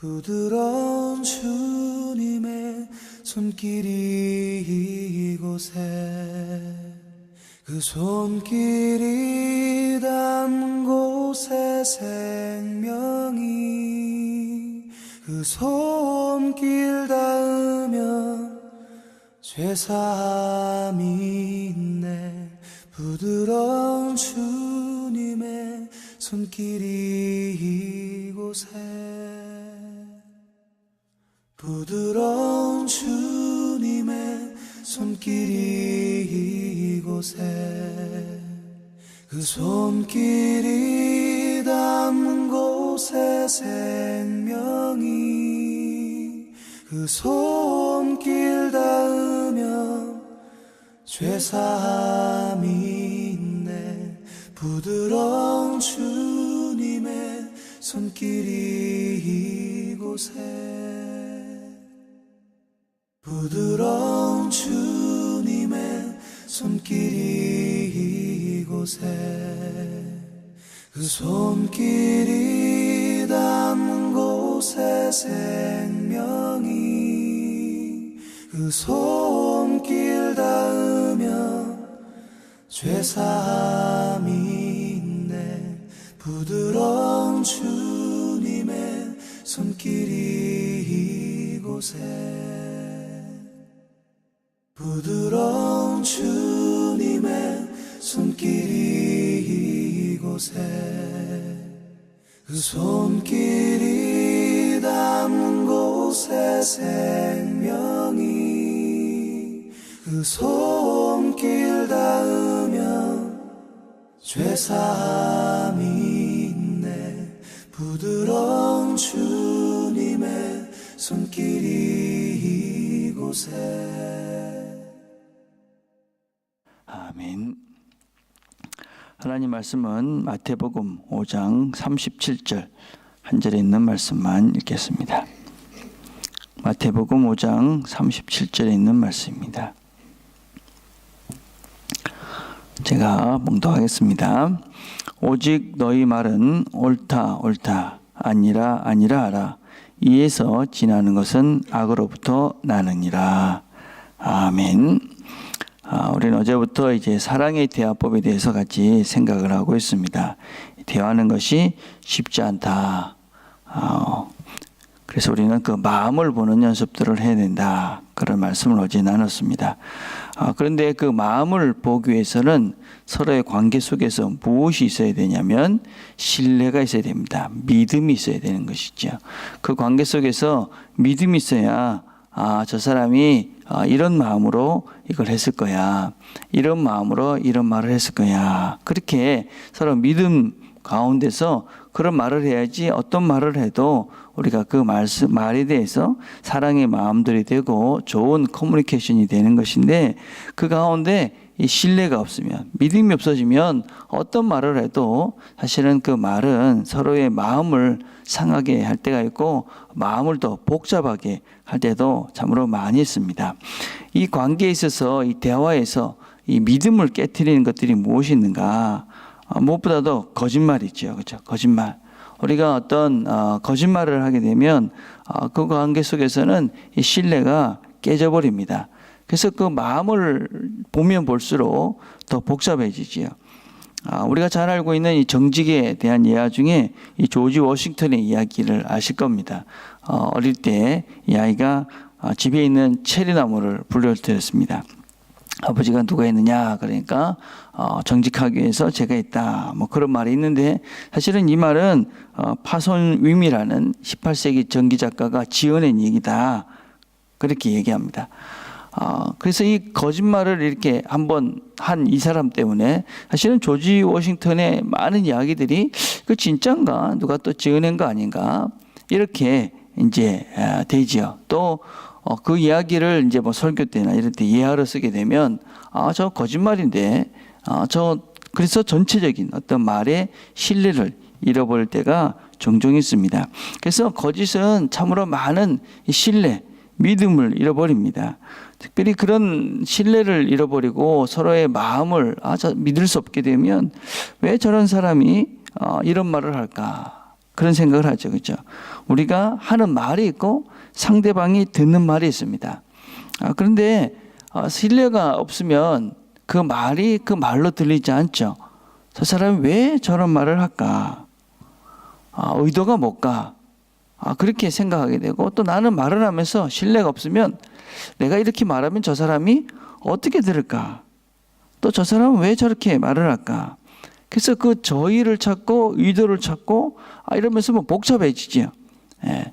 부드러운 주님의 손길이 이곳에, 그 손길이 닿는 곳에 생명이, 그 손길 닿으면 죄사함이 있네. 부드러운 주님의 손길이 이곳에, 부드러운 주님의 손길이 이곳에, 그 손길이 닿는 곳에 생명이, 그 손길 닿으면 죄사함이 있네. 부드러운 주님의 손길이 이곳에, 부드러운 주님의 손길이 이곳에, 그 손길이 닿는 곳에 생명이, 그 손길 닿으면 죄사함이 있네. 부드러운 주님의 손길이 이곳에, 부드러운 주님의 손길이 이곳에, 그 손길이 닿는 곳에 생명이, 그 손길 닿으면 죄사함이 있네. 부드러운 주님의 손길이 이곳에. 아멘. 하나님 말씀은 마태복음 5장 37절 한 절에 있는 말씀만 읽겠습니다. 마태복음 5장 37절에 있는 말씀입니다. 제가 봉독하겠습니다. 오직 너희 말은 옳다 옳다 아니라 아니라 하라. 이에서 지나는 것은 악으로부터 나느니라. 아멘. 우리는 어제부터 이제 사랑의 대화법에 대해서 같이 생각을 하고 있습니다. 대화하는 것이 쉽지 않다. 그래서 우리는 그 마음을 보는 연습들을 해야 된다. 그런 말씀을 어제 나눴습니다. 그런데 그 마음을 보기 위해서는 서로의 관계 속에서 무엇이 있어야 되냐면 신뢰가 있어야 됩니다. 믿음이 있어야 되는 것이죠. 그 관계 속에서 믿음이 있어야 저 사람이 이런 마음으로 이걸 했을 거야. 이런 마음으로 이런 말을 했을 거야. 그렇게 서로 믿음 가운데서 그런 말을 해야지 어떤 말을 해도 우리가 그 말에 대해서 사랑의 마음들이 되고 좋은 커뮤니케이션이 되는 것인데, 그 가운데 이 신뢰가 없으면, 믿음이 없어지면 어떤 말을 해도 사실은 그 말은 서로의 마음을 상하게 할 때가 있고 마음을 더 복잡하게 할 때도 참으로 많이 있습니다. 이 관계에 있어서 이 대화에서 이 믿음을 깨트리는 것들이 무엇이 있는가? 무엇보다도 거짓말이죠. 그렇죠? 거짓말. 우리가 어떤 거짓말을 하게 되면 그 관계 속에서는 이 신뢰가 깨져버립니다. 그래서 그 마음을 보면 볼수록 더 복잡해지지요. 우리가 잘 알고 있는 이 정직에 대한 예화 중에 이 조지 워싱턴의 이야기를 아실 겁니다. 어릴 때 이 아이가 집에 있는 체리나무를 불러들였습니다. 아버지가 누가 있느냐 그러니까 정직하기 위해서 제가 있다, 뭐 그런 말이 있는데, 사실은 이 말은 파손 윈이라는 18세기 전기 작가가 지어낸 얘기다, 그렇게 얘기합니다. 그래서 이 거짓말을 이렇게 한번 한 이 사람 때문에 사실은 조지 워싱턴의 많은 이야기들이 그 진짠가, 누가 또 지어낸 거 아닌가, 이렇게 이제 되지요. 또 그 이야기를 이제 뭐 설교 때나 이럴 때 예화를 쓰게 되면 저 거짓말인데, 그래서 전체적인 어떤 말의 신뢰를 잃어버릴 때가 종종 있습니다. 그래서 거짓은 참으로 많은 신뢰, 믿음을 잃어버립니다. 특별히 그런 신뢰를 잃어버리고 서로의 마음을 믿을 수 없게 되면 왜 저런 사람이 이런 말을 할까? 그런 생각을 하죠. 그렇죠? 우리가 하는 말이 있고 상대방이 듣는 말이 있습니다. 그런데 신뢰가 없으면 그 말이 그 말로 들리지 않죠. 저 사람이 왜 저런 말을 할까? 의도가 뭘까? 그렇게 생각하게 되고, 또 나는 말을 하면서 신뢰가 없으면 내가 이렇게 말하면 저 사람이 어떻게 들을까? 또 저 사람은 왜 저렇게 말을 할까? 그래서 그 저의를 찾고 의도를 찾고 이러면서 뭐 복잡해지죠. 예.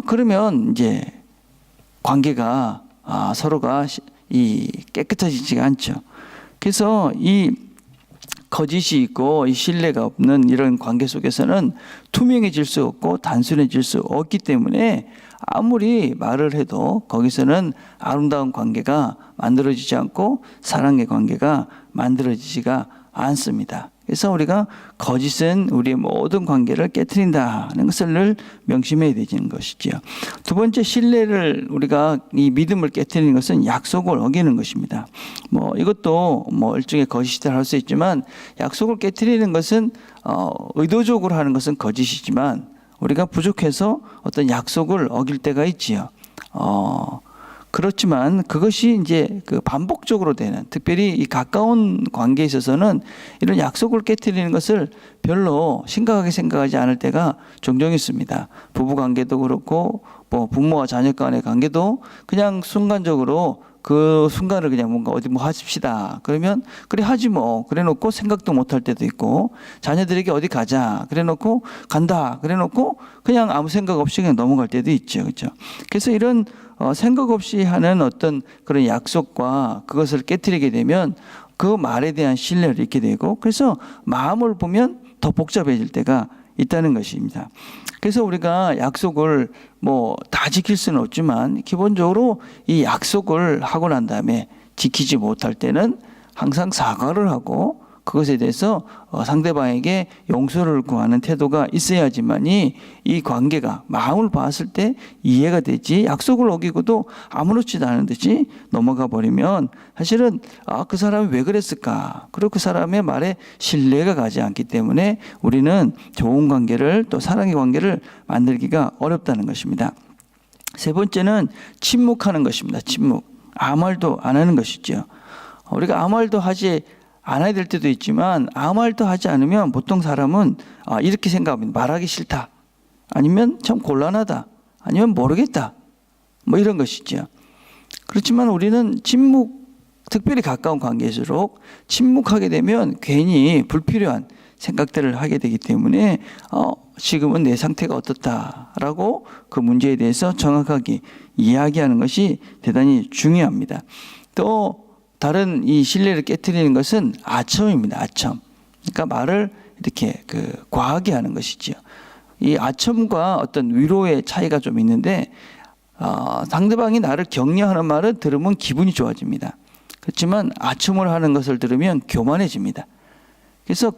그러면 이제 관계가 서로가 깨끗해지지가 않죠. 그래서 이 거짓이 있고 이 신뢰가 없는 이런 관계 속에서는 투명해질 수 없고 단순해질 수 없기 때문에 아무리 말을 해도 거기서는 아름다운 관계가 만들어지지 않고 사랑의 관계가 만들어지지가 않습니다. 그래서 우리가 거짓은 우리의 모든 관계를 깨트린다는 것을 늘 명심해야 되는 것이지요. 두 번째, 신뢰를 우리가 이 믿음을 깨트리는 것은 약속을 어기는 것입니다. 이것도 일종의 거짓이다 할 수 있지만, 약속을 깨트리는 것은 의도적으로 하는 것은 거짓이지만 우리가 부족해서 어떤 약속을 어길 때가 있지요. 그렇지만 그것이 이제 그 반복적으로 되는, 특별히 이 가까운 관계에 있어서는 이런 약속을 깨트리는 것을 별로 심각하게 생각하지 않을 때가 종종 있습니다. 부부 관계도 그렇고 부모와 자녀 간의 관계도 그냥 순간적으로 그 순간을 그냥 뭔가 어디 하십시다 그러면 그래 하지 그래 놓고 생각도 못할 때도 있고, 자녀들에게 어디 가자 그래 놓고 간다 그래 놓고 그냥 아무 생각 없이 그냥 넘어갈 때도 있죠. 그렇죠? 그래서 이런 생각 없이 하는 어떤 그런 약속과 그것을 깨트리게 되면 그 말에 대한 신뢰를 잃게 되고, 그래서 마음을 보면 더 복잡해질 때가 있다는 것입니다. 그래서 우리가 약속을 다 지킬 수는 없지만 기본적으로 이 약속을 하고 난 다음에 지키지 못할 때는 항상 사과를 하고 그것에 대해서 상대방에게 용서를 구하는 태도가 있어야지만이 이 관계가 마음을 봤을 때 이해가 되지, 약속을 어기고도 아무렇지도 않은 듯이 넘어가 버리면 사실은 그 사람이 왜 그랬을까? 그리고 그 사람의 말에 신뢰가 가지 않기 때문에 우리는 좋은 관계를, 또 사랑의 관계를 만들기가 어렵다는 것입니다. 세 번째는 침묵하는 것입니다. 침묵. 아무 말도 안 하는 것이죠. 우리가 아무 말도 하지 않아야 될 때도 있지만 아무 말도 하지 않으면 보통 사람은 이렇게 생각합니다. 말하기 싫다. 아니면 참 곤란하다. 아니면 모르겠다. 이런 것이죠. 그렇지만 우리는 특별히 가까운 관계일수록 침묵하게 되면 괜히 불필요한 생각들을 하게 되기 때문에 지금은 내 상태가 어떻다라고 그 문제에 대해서 정확하게 이야기하는 것이 대단히 중요합니다. 또 다른 이 신뢰를 깨트리는 것은 아첨입니다. 아첨. 그러니까 말을 이렇게 과하게 하는 것이지요. 이 아첨과 어떤 위로의 차이가 좀 있는데, 상대방이 나를 격려하는 말을 들으면 기분이 좋아집니다. 그렇지만 아첨을 하는 것을 들으면 교만해집니다. 그래서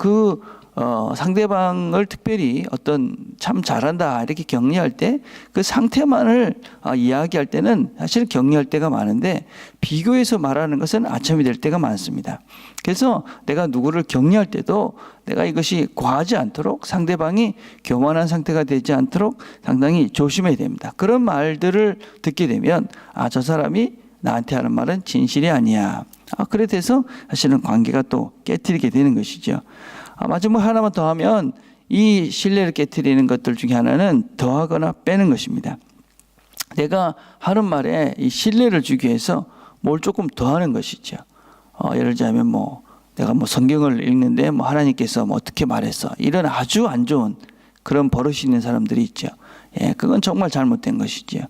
상대방을 특별히 어떤 참 잘한다 이렇게 격려할 때 그 상태만을 이야기할 때는 사실 격려할 때가 많은데, 비교해서 말하는 것은 아첨이 될 때가 많습니다. 그래서 내가 누구를 격려할 때도 내가 이것이 과하지 않도록, 상대방이 교만한 상태가 되지 않도록 상당히 조심해야 됩니다. 그런 말들을 듣게 되면 저 사람이 나한테 하는 말은 진실이 아니야. 그래 돼서 사실은 관계가 또 깨트리게 되는 것이죠. 마지막 하나만 더 하면 이 신뢰를 깨트리는 것들 중에 하나는 더하거나 빼는 것입니다. 내가 하는 말에 이 신뢰를 주기 위해서 뭘 조금 더하는 것이죠. 예를 들자면 내가 성경을 읽는데 하나님께서 어떻게 말했어. 이런 아주 안 좋은 그런 버릇이 있는 사람들이 있죠. 그건 정말 잘못된 것이죠.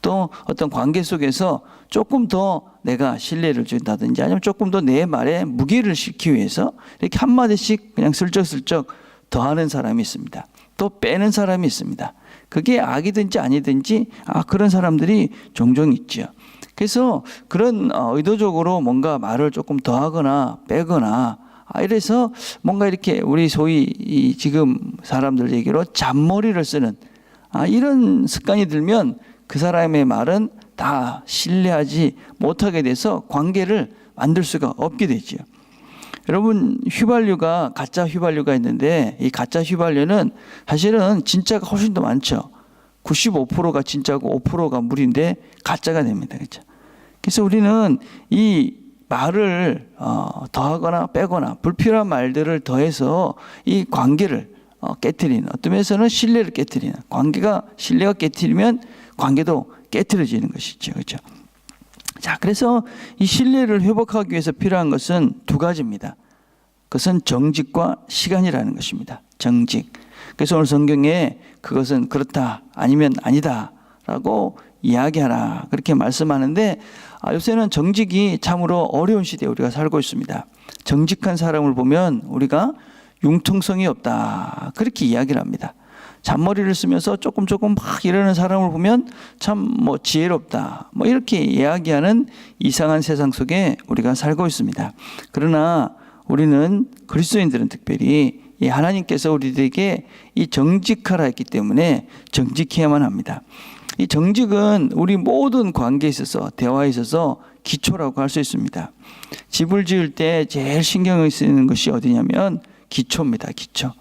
또 어떤 관계 속에서 조금 더 내가 신뢰를 준다든지 아니면 조금 더 내 말에 무게를 싣기 위해서 이렇게 한마디씩 그냥 슬쩍슬쩍 더하는 사람이 있습니다. 또 빼는 사람이 있습니다. 그게 악이든지 아니든지 그런 사람들이 종종 있죠. 그래서 그런 의도적으로 뭔가 말을 조금 더하거나 빼거나 이래서 뭔가 이렇게 우리 소위 지금 사람들 얘기로 잔머리를 쓰는 이런 습관이 들면 그 사람의 말은 다 신뢰하지 못하게 돼서 관계를 만들 수가 없게 되죠. 여러분, 가짜 휘발유가 있는데 이 가짜 휘발유는 사실은 진짜가 훨씬 더 많죠. 95%가 진짜고 5%가 무리인데 가짜가 됩니다. 그렇죠? 그래서 우리는 이 말을 더하거나 빼거나 불필요한 말들을 더해서 이 관계를 깨트리는, 어떤 면에서는 신뢰를 깨트리는, 신뢰가 깨트리면 관계도 깨트려지는 것이죠. 그렇죠? 자, 그래서 이 신뢰를 회복하기 위해서 필요한 것은 두 가지입니다. 그것은 정직과 시간이라는 것입니다. 정직. 그래서 오늘 성경에 그것은 그렇다, 아니면 아니다 라고 이야기하라 그렇게 말씀하는데, 요새는 정직이 참으로 어려운 시대에 우리가 살고 있습니다. 정직한 사람을 보면 우리가 융통성이 없다 그렇게 이야기를 합니다. 잔머리를 쓰면서 조금 막 이러는 사람을 보면 참 지혜롭다 이렇게 이야기하는 이상한 세상 속에 우리가 살고 있습니다. 그러나 우리는 그리스도인들은 특별히 이 하나님께서 우리들에게 이 정직하라 했기 때문에 정직해야만 합니다. 이 정직은 우리 모든 관계에 있어서, 대화에 있어서 기초라고 할 수 있습니다. 집을 지을 때 제일 신경을 쓰는 것이 어디냐면 기초입니다. 기초.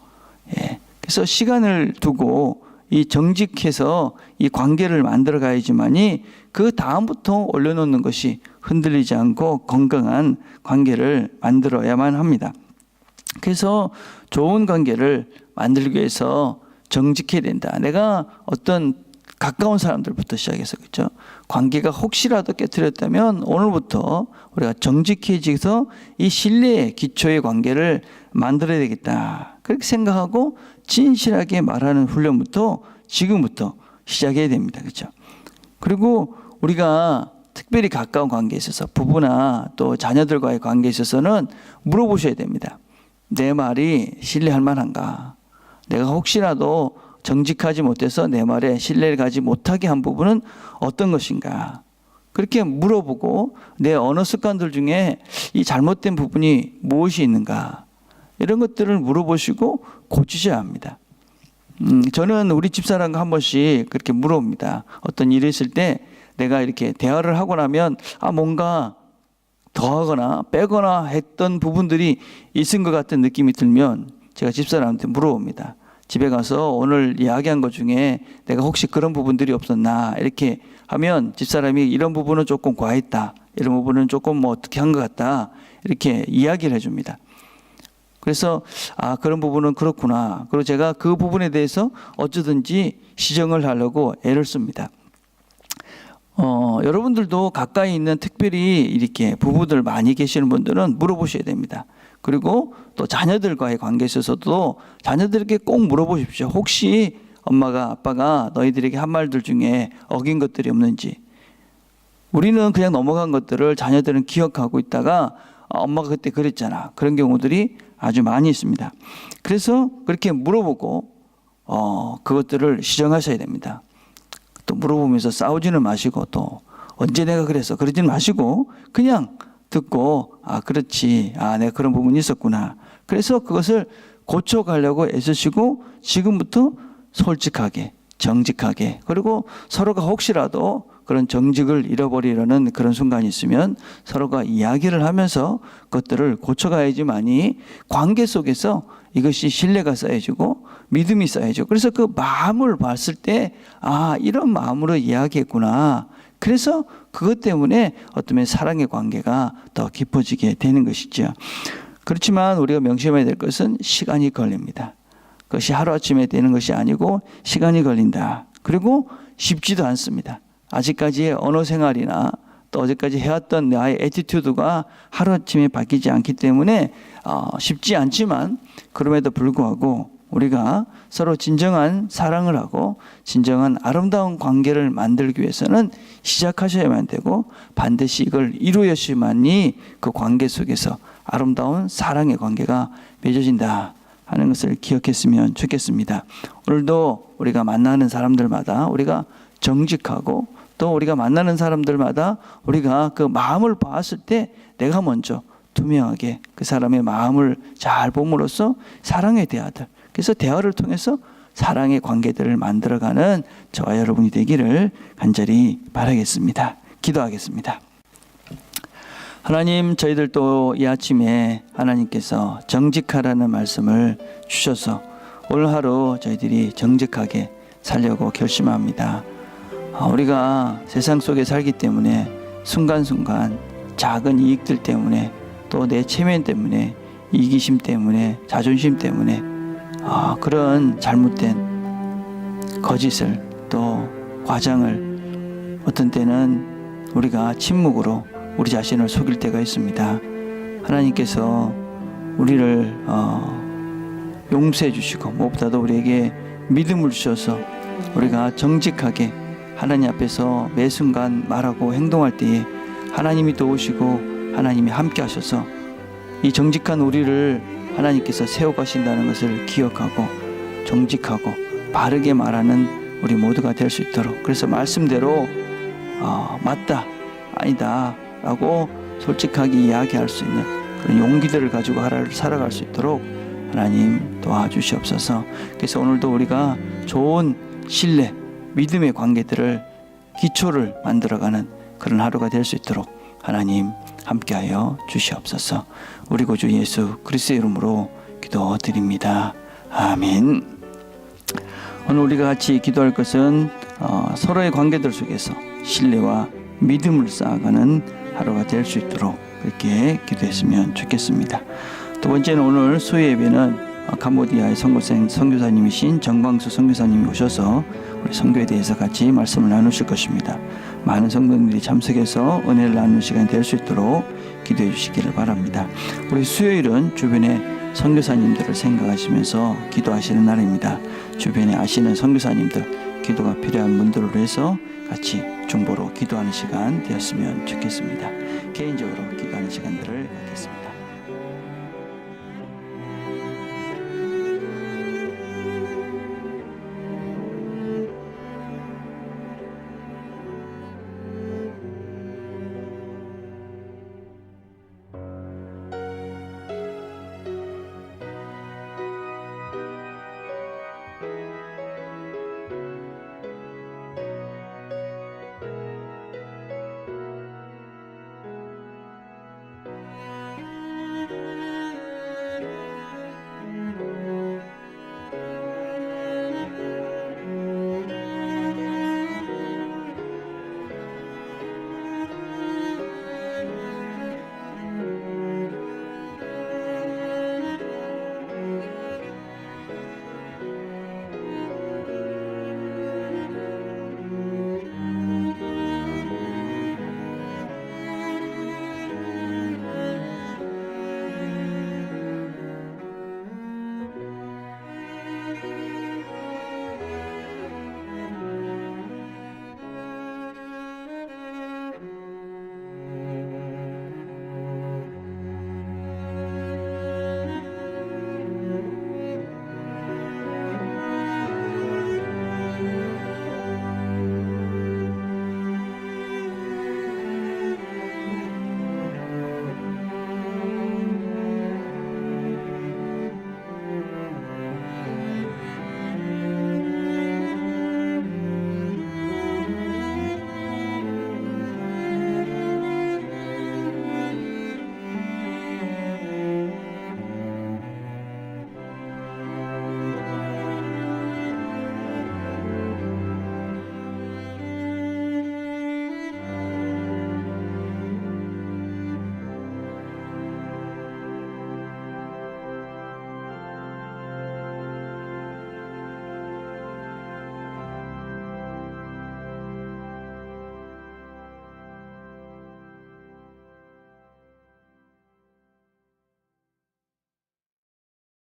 예. 그래서 시간을 두고 이 정직해서 이 관계를 만들어 가야지만이 그 다음부터 올려놓는 것이 흔들리지 않고 건강한 관계를 만들어야만 합니다. 그래서 좋은 관계를 만들기 위해서 정직해야 된다. 내가 어떤 가까운 사람들부터 시작해서, 그렇죠? 관계가 혹시라도 깨트렸다면 오늘부터 우리가 정직해져서 이 신뢰의 기초의 관계를 만들어야 되겠다. 그렇게 생각하고 진실하게 말하는 훈련부터 지금부터 시작해야 됩니다. 그렇죠? 그리고 우리가 특별히 가까운 관계에 있어서 부부나 또 자녀들과의 관계에 있어서는 물어보셔야 됩니다. 내 말이 신뢰할 만한가? 내가 혹시라도 정직하지 못해서 내 말에 신뢰를 가지 못하게 한 부분은 어떤 것인가? 그렇게 물어보고 내 언어 습관들 중에 이 잘못된 부분이 무엇이 있는가? 이런 것들을 물어보시고 고치셔야 합니다. 저는 우리 집사람과 한 번씩 그렇게 물어봅니다. 어떤 일이 있을 때 내가 이렇게 대화를 하고 나면 뭔가 더하거나 빼거나 했던 부분들이 있은 것 같은 느낌이 들면 제가 집사람한테 물어봅니다. 집에 가서 오늘 이야기한 것 중에 내가 혹시 그런 부분들이 없었나 이렇게 하면 집사람이 이런 부분은 조금 과했다, 이런 부분은 조금 어떻게 한 것 같다 이렇게 이야기를 해줍니다. 그래서 그런 부분은 그렇구나. 그리고 제가 그 부분에 대해서 어쩌든지 시정을 하려고 애를 씁니다. 여러분들도 가까이 있는 특별히 이렇게 부부들 많이 계시는 분들은 물어보셔야 됩니다. 그리고 또 자녀들과의 관계에 있어서도 자녀들에게 꼭 물어보십시오. 혹시 엄마가 아빠가 너희들에게 한 말들 중에 어긴 것들이 없는지. 우리는 그냥 넘어간 것들을 자녀들은 기억하고 있다가 엄마가 그때 그랬잖아. 그런 경우들이 아주 많이 있습니다. 그래서 그렇게 물어보고 그것들을 시정하셔야 됩니다. 또 물어보면서 싸우지는 마시고 또 언제 내가 그랬어 그러지는 마시고 그냥 듣고 그렇지, 내가 그런 부분이 있었구나. 그래서 그것을 고쳐가려고 애쓰시고 지금부터 솔직하게 정직하게, 그리고 서로가 혹시라도 그런 정직을 잃어버리려는 그런 순간이 있으면 서로가 이야기를 하면서 그것들을 고쳐가야지만이 관계 속에서 이것이 신뢰가 쌓여지고 믿음이 쌓여지고, 그래서 그 마음을 봤을 때 이런 마음으로 이야기했구나. 그래서 그것 때문에 어쩌면 사랑의 관계가 더 깊어지게 되는 것이죠. 그렇지만 우리가 명심해야 될 것은 시간이 걸립니다. 그것이 하루아침에 되는 것이 아니고 시간이 걸린다. 그리고 쉽지도 않습니다. 아직까지의 언어 생활이나 또 어제까지 해왔던 나의 애티튜드가 하루아침에 바뀌지 않기 때문에 쉽지 않지만, 그럼에도 불구하고 우리가 서로 진정한 사랑을 하고 진정한 아름다운 관계를 만들기 위해서는 시작하셔야만 되고 반드시 이걸 이루어야만이 그 관계 속에서 아름다운 사랑의 관계가 맺어진다 하는 것을 기억했으면 좋겠습니다. 오늘도 우리가 만나는 사람들마다 우리가 정직하고 또 우리가 만나는 사람들마다 우리가 그 마음을 봤을 때 내가 먼저 투명하게 그 사람의 마음을 잘 봄으로써 사랑의 대화들, 그래서 대화를 통해서 사랑의 관계들을 만들어가는 저와 여러분이 되기를 간절히 바라겠습니다. 기도하겠습니다. 하나님, 저희들도 이 아침에 하나님께서 정직하라는 말씀을 주셔서 오늘 하루 저희들이 정직하게 살려고 결심합니다. 우리가 세상 속에 살기 때문에 순간순간 작은 이익들 때문에 또 내 체면 때문에 이기심 때문에 자존심 때문에 그런 잘못된 거짓을 또 과장을 어떤 때는 우리가 침묵으로 우리 자신을 속일 때가 있습니다. 하나님께서 우리를 용서해 주시고 무엇보다도 우리에게 믿음을 주셔서 우리가 정직하게 하나님 앞에서 매 순간 말하고 행동할 때에 하나님이 도우시고 하나님이 함께 하셔서 이 정직한 우리를 하나님께서 세워가신다는 것을 기억하고 정직하고 바르게 말하는 우리 모두가 될 수 있도록, 그래서 말씀대로 맞다 아니다 라고 솔직하게 이야기할 수 있는 그런 용기들을 가지고 살아갈 수 있도록 하나님 도와주시옵소서. 그래서 오늘도 우리가 좋은 신뢰 믿음의 관계들을 기초를 만들어가는 그런 하루가 될 수 있도록 하나님 함께하여 주시옵소서. 우리 구주 예수 그리스도의 이름으로 기도드립니다. 아멘. 오늘 우리가 같이 기도할 것은 서로의 관계들 속에서 신뢰와 믿음을 쌓아가는 하루가 될 수 있도록 그렇게 기도했으면 좋겠습니다. 두 번째는 오늘 수요 예배는 캄보디아의 선교사님이신 정광수 선교사님이 오셔서 우리 선교에 대해서 같이 말씀을 나누실 것입니다. 많은 성도님들이 참석해서 은혜를 나누는 시간이 될 수 있도록 기도해 주시기를 바랍니다. 우리 수요일은 주변에 선교사님들을 생각하시면서 기도하시는 날입니다. 주변에 아시는 선교사님들, 기도가 필요한 분들을 위해서 같이 중보로 기도하는 시간 되었으면 좋겠습니다. 개인적으로 기도하는 시간들을 갖겠습니다.